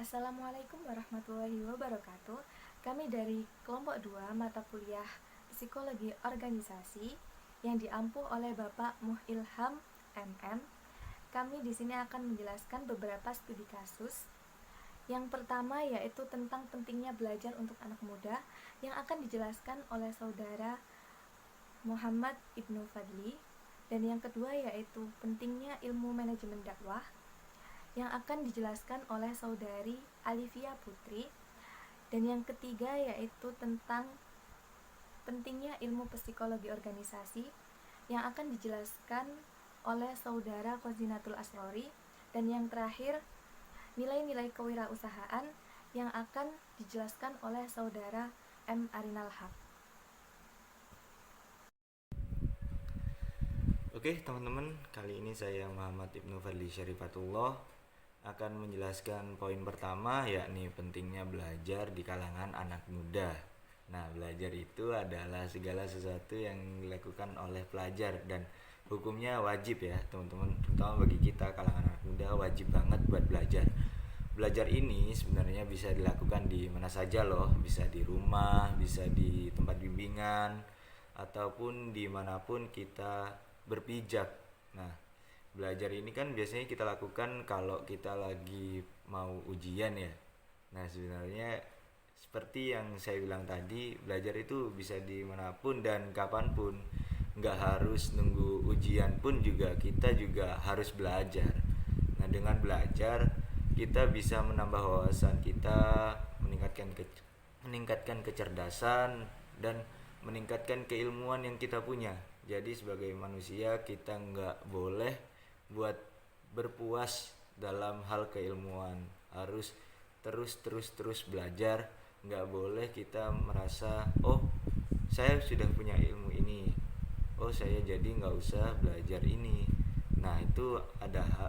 Assalamualaikum warahmatullahi wabarakatuh. Kami dari kelompok 2 mata kuliah Psikologi Organisasi yang diampu oleh Bapak Muhilham MM. Kami di sini akan menjelaskan beberapa studi kasus. Yang pertama yaitu tentang pentingnya belajar untuk anak muda yang akan dijelaskan oleh saudara Muhammad Ibnu Fadli, dan yang kedua yaitu pentingnya ilmu manajemen dakwah yang akan dijelaskan oleh saudari Alivia Putri, dan yang ketiga yaitu tentang pentingnya ilmu psikologi organisasi yang akan dijelaskan oleh saudara Kozinatul Asrori, dan yang terakhir nilai-nilai kewirausahaan yang akan dijelaskan oleh saudara M. Arinal Haq. Oke teman-teman, kali ini saya Muhammad Ibnu Fadli Syarifatullah akan menjelaskan poin pertama, yakni pentingnya belajar di kalangan anak muda. Nah, belajar itu adalah segala sesuatu yang dilakukan oleh pelajar dan hukumnya wajib ya teman-teman, terutama bagi kita kalangan anak muda wajib banget buat belajar. Belajar ini sebenarnya bisa dilakukan di mana saja loh, bisa di rumah, bisa di tempat bimbingan, ataupun dimanapun kita berpijak. Nah, belajar ini kan biasanya kita lakukan kalau kita lagi mau ujian ya. Nah, sebenarnya seperti yang saya bilang tadi, belajar itu bisa dimanapun dan kapanpun. Nggak harus nunggu ujian pun juga kita juga harus belajar. Nah, dengan belajar kita bisa menambah wawasan kita, meningkatkan kecerdasan dan meningkatkan keilmuan yang kita punya. Jadi sebagai manusia kita nggak boleh buat berpuas dalam hal keilmuan, harus terus belajar. Nggak boleh kita merasa oh saya sudah punya ilmu ini, oh saya jadi nggak usah belajar ini. Nah, itu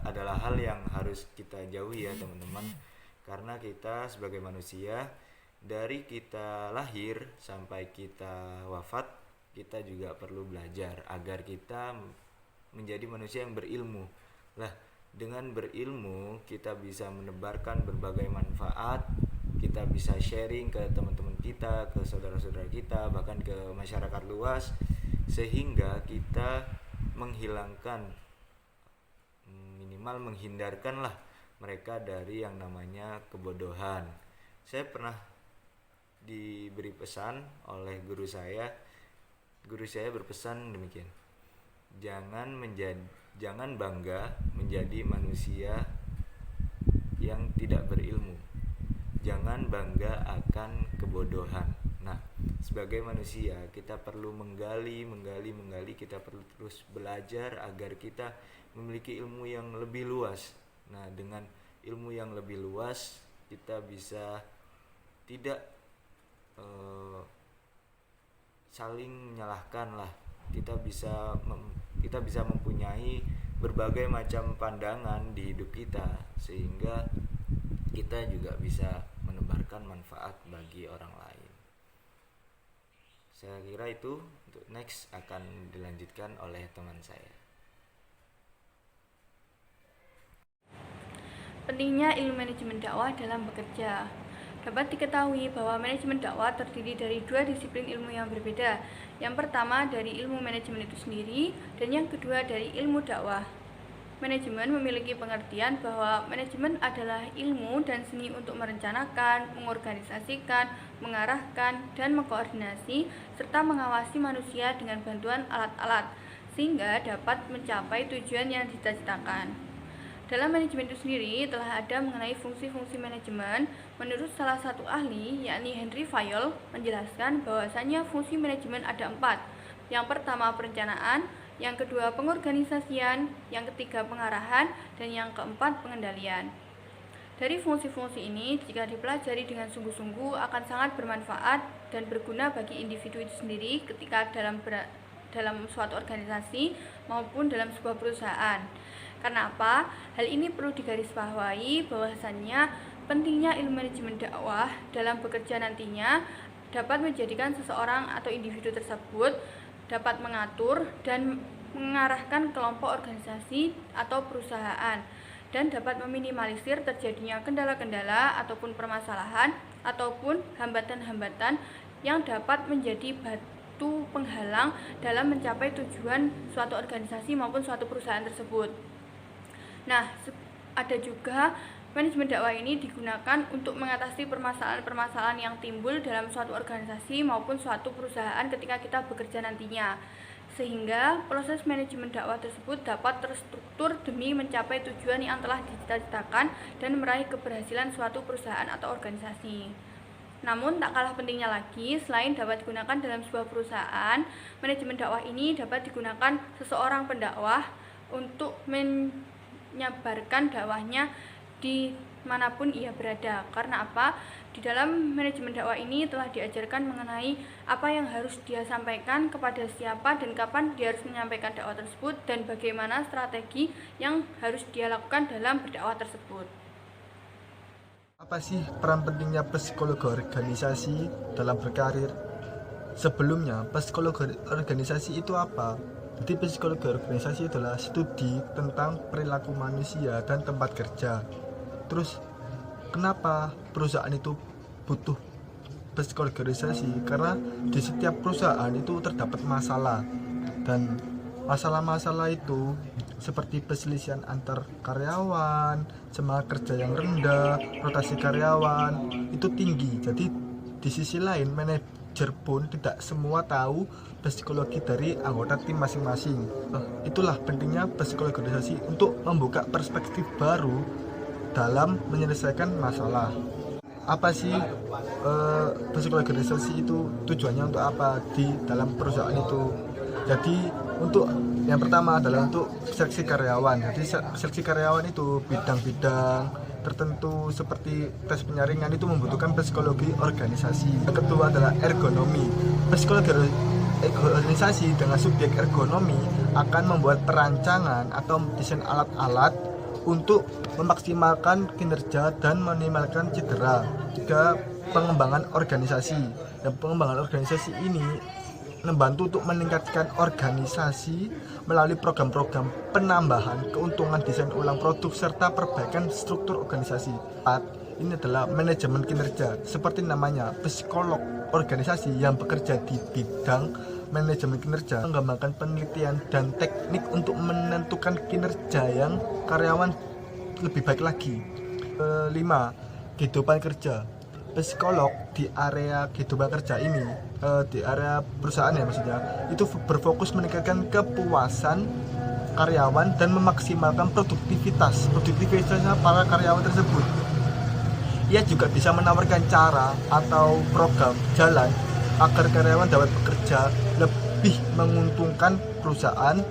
adalah hal yang harus kita jauhi ya teman-teman, karena kita sebagai manusia dari kita lahir sampai kita wafat kita juga perlu belajar agar kita menjadi manusia yang berilmu. Lah, dengan berilmu kita bisa menebarkan berbagai manfaat, kita bisa sharing ke teman-teman kita, ke saudara-saudara kita, bahkan ke masyarakat luas, sehingga kita menghilangkan, minimal menghindarkan lah mereka dari yang namanya kebodohan. Saya pernah diberi pesan oleh guru saya berpesan demikian, jangan bangga menjadi manusia yang tidak berilmu, jangan bangga akan kebodohan. Nah, sebagai manusia kita perlu menggali, kita perlu terus belajar agar kita memiliki ilmu yang lebih luas. Nah, dengan ilmu yang lebih luas kita bisa tidak saling menyalahkan lah. Kita bisa mempunyai berbagai macam pandangan di hidup kita, sehingga kita juga bisa menebarkan manfaat bagi orang lain. Saya kira itu. Untuk next akan dilanjutkan oleh teman saya. Pentingnya ilmu manajemen dakwah dalam bekerja. Dapat diketahui bahwa manajemen dakwah terdiri dari dua disiplin ilmu yang berbeda. Yang pertama dari ilmu manajemen itu sendiri, dan yang kedua dari ilmu dakwah. Manajemen memiliki pengertian bahwa manajemen adalah ilmu dan seni untuk merencanakan, mengorganisasikan, mengarahkan, dan mengkoordinasi, serta mengawasi manusia dengan bantuan alat-alat, sehingga dapat mencapai tujuan yang dicita-citakan. Dalam manajemen itu sendiri telah ada mengenai fungsi-fungsi manajemen. Menurut salah satu ahli, yakni Henry Fayol, menjelaskan bahwasannya fungsi manajemen ada 4. Yang pertama perencanaan, yang kedua pengorganisasian, yang ketiga pengarahan, dan yang keempat pengendalian. Dari fungsi-fungsi ini, jika dipelajari dengan sungguh-sungguh akan sangat bermanfaat dan berguna bagi individu itu sendiri ketika dalam suatu organisasi maupun dalam sebuah perusahaan. Karena apa? Hal ini perlu digarisbawahi bahwasannya pentingnya ilmu manajemen dakwah dalam bekerja nantinya dapat menjadikan seseorang atau individu tersebut dapat mengatur dan mengarahkan kelompok organisasi atau perusahaan dan dapat meminimalisir terjadinya kendala-kendala ataupun permasalahan ataupun hambatan-hambatan yang dapat menjadi batu penghalang dalam mencapai tujuan suatu organisasi maupun suatu perusahaan tersebut. Nah, ada juga manajemen dakwah ini digunakan untuk mengatasi permasalahan-permasalahan yang timbul dalam suatu organisasi maupun suatu perusahaan ketika kita bekerja nantinya, sehingga proses manajemen dakwah tersebut dapat terstruktur demi mencapai tujuan yang telah dicita-citakan dan meraih keberhasilan suatu perusahaan atau organisasi. Namun tak kalah pentingnya lagi, selain dapat digunakan dalam sebuah perusahaan, manajemen dakwah ini dapat digunakan seseorang pendakwah untuk menyebarkan dakwahnya di manapun ia berada. Karena apa? Di dalam manajemen dakwah ini telah diajarkan mengenai apa yang harus dia sampaikan, kepada siapa dan kapan dia harus menyampaikan dakwah tersebut, dan bagaimana strategi yang harus dia lakukan dalam berdakwah tersebut. Apa sih peran pentingnya psikologi organisasi dalam berkarir? Sebelumnya, psikologi organisasi itu apa? Jadi psikologi organisasi adalah studi tentang perilaku manusia dan tempat kerja. Terus kenapa perusahaan itu butuh psikologi organisasi? Karena di setiap perusahaan itu terdapat masalah, dan masalah-masalah itu seperti perselisihan antar karyawan, semangat kerja yang rendah, rotasi karyawan itu tinggi. Jadi di sisi lain manajer pun tidak semua tahu psikologi dari anggota tim masing-masing. Itulah pentingnya psikologi organisasi untuk membuka perspektif baru dalam menyelesaikan masalah. Apa sih psikologi organisasi itu, tujuannya untuk apa di dalam perusahaan itu? Jadi untuk yang pertama adalah untuk seleksi karyawan. Jadi seleksi karyawan itu bidang-bidang tertentu seperti tes penyaringan itu membutuhkan psikologi organisasi. Yang kedua adalah ergonomi. Psikologi organisasi dengan subjek ergonomi akan membuat perancangan atau desain alat-alat untuk memaksimalkan kinerja dan meminimalkan cedera. Juga pengembangan organisasi. Dan pengembangan organisasi ini membantu untuk meningkatkan organisasi melalui program-program penambahan keuntungan, desain ulang produk, serta perbaikan struktur organisasi. Ini adalah manajemen kinerja, seperti namanya, psikolog organisasi yang bekerja di bidang manajemen kinerja mengembangkan penelitian dan teknik untuk menentukan kinerja yang karyawan lebih baik lagi. 5. Kehidupan kerja. Psikolog di area kehidupan kerja ini, di area perusahaan ya maksudnya, itu berfokus meningkatkan kepuasan karyawan dan memaksimalkan produktivitasnya para karyawan tersebut. Ia juga bisa menawarkan cara atau program jalan agar karyawan dapat bekerja lebih menguntungkan perusahaan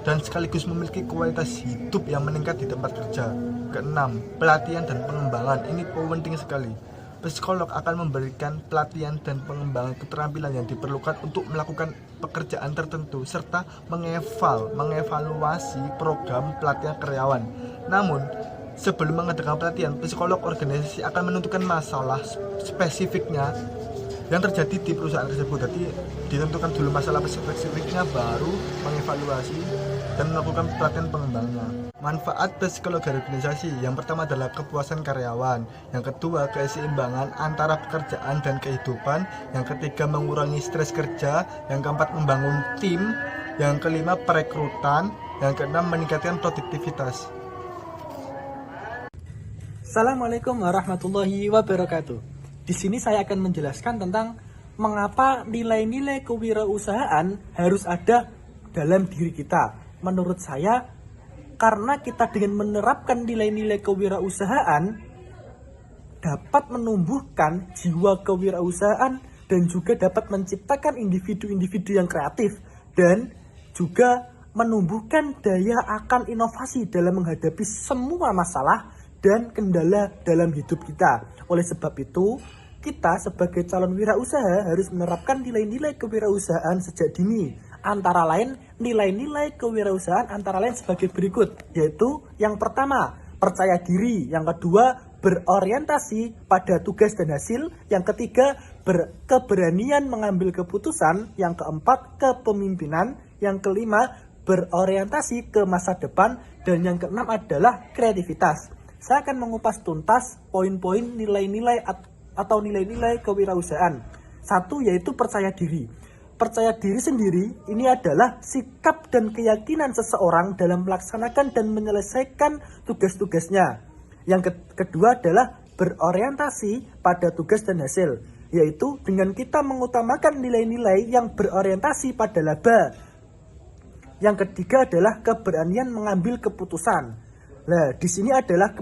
dan sekaligus memiliki kualitas hidup yang meningkat di tempat kerja. Keenam, pelatihan dan pengembangan. Ini penting sekali. Psikolog akan memberikan pelatihan dan pengembangan keterampilan yang diperlukan untuk melakukan pekerjaan tertentu serta mengevaluasi program pelatihan karyawan. Namun, sebelum mengadakan pelatihan, psikolog organisasi akan menentukan masalah spesifiknya yang terjadi di perusahaan tersebut. Jadi ditentukan dulu masalah spesifiknya, baru mengevaluasi dan melakukan pelatihan pengembangannya. Manfaat psikologi organisasi yang pertama adalah kepuasan karyawan, yang kedua keseimbangan antara pekerjaan dan kehidupan, yang ketiga mengurangi stres kerja, yang keempat membangun tim, yang kelima perekrutan, yang keenam meningkatkan produktivitas. Assalamualaikum warahmatullahi wabarakatuh. Di sini saya akan menjelaskan tentang mengapa nilai-nilai kewirausahaan harus ada dalam diri kita. Menurut saya, karena kita dengan menerapkan nilai-nilai kewirausahaan dapat menumbuhkan jiwa kewirausahaan dan juga dapat menciptakan individu-individu yang kreatif dan juga menumbuhkan daya akan inovasi dalam menghadapi semua masalah dan kendala dalam hidup kita. Oleh sebab itu, kita sebagai calon wirausaha harus menerapkan nilai-nilai kewirausahaan sejak dini. Antara lain, nilai-nilai kewirausahaan antara lain sebagai berikut, yaitu yang pertama, percaya diri, yang kedua, berorientasi pada tugas dan hasil, yang ketiga, keberanian mengambil keputusan, yang keempat, kepemimpinan, yang kelima, berorientasi ke masa depan, dan yang keenam adalah kreativitas. Saya akan mengupas tuntas poin-poin nilai-nilai atau nilai-nilai kewirausahaan. Satu, yaitu percaya diri. Percaya diri sendiri ini adalah sikap dan keyakinan seseorang dalam melaksanakan dan menyelesaikan tugas-tugasnya. Yang kedua adalah berorientasi pada tugas dan hasil, yaitu dengan kita mengutamakan nilai-nilai yang berorientasi pada laba. Yang ketiga adalah keberanian mengambil keputusan. Nah, di sini adalah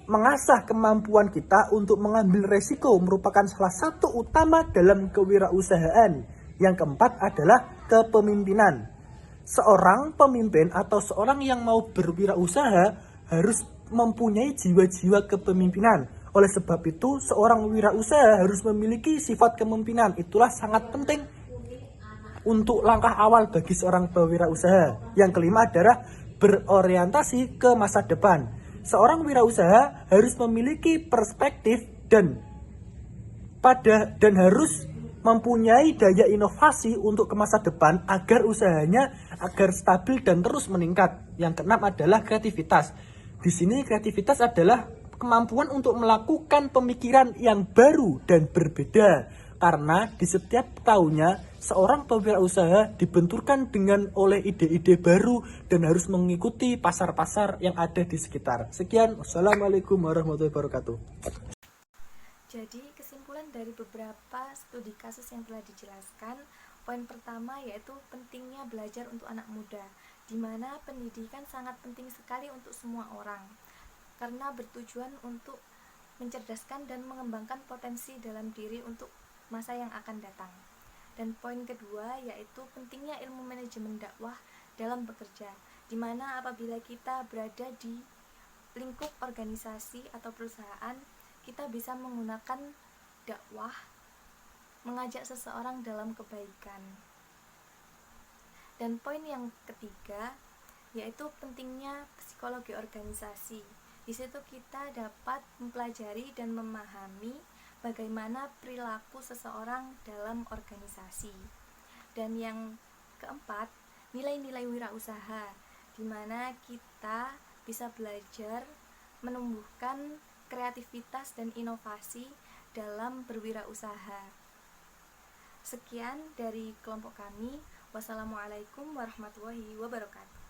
mengasah kemampuan kita untuk mengambil resiko merupakan salah satu utama dalam kewirausahaan. Yang keempat adalah kepemimpinan. Seorang pemimpin atau seorang yang mau berwirausaha harus mempunyai jiwa-jiwa kepemimpinan. Oleh sebab itu, seorang wirausaha harus memiliki sifat kepemimpinan. Itulah sangat penting untuk langkah awal bagi seorang pewirausaha. Yang kelima adalah berorientasi ke masa depan. Seorang wirausaha harus memiliki perspektif dan harus mempunyai daya inovasi untuk ke masa depan agar usahanya agar stabil dan terus meningkat. Yang keenam adalah kreativitas. Di sini kreativitas adalah kemampuan untuk melakukan pemikiran yang baru dan berbeda, karena di setiap tahunnya seorang pewirausaha dibenturkan oleh ide-ide baru dan harus mengikuti pasar-pasar yang ada di sekitar. Sekian, wassalamualaikum warahmatullahi wabarakatuh. Jadi kesimpulan dari beberapa studi kasus yang telah dijelaskan, poin pertama yaitu pentingnya belajar untuk anak muda, di mana pendidikan sangat penting sekali untuk semua orang, karena bertujuan untuk mencerdaskan dan mengembangkan potensi dalam diri untuk masa yang akan datang. Dan poin kedua yaitu pentingnya ilmu manajemen dakwah dalam bekerja, di mana apabila kita berada di lingkup organisasi atau perusahaan, kita bisa menggunakan dakwah mengajak seseorang dalam kebaikan. Dan poin yang ketiga yaitu pentingnya psikologi organisasi. Di situ kita dapat mempelajari dan memahami bagaimana perilaku seseorang dalam organisasi. Dan yang keempat, nilai-nilai wirausaha, di mana kita bisa belajar menumbuhkan kreativitas dan inovasi dalam berwirausaha. Sekian dari kelompok kami. Wassalamualaikum warahmatullahi wabarakatuh.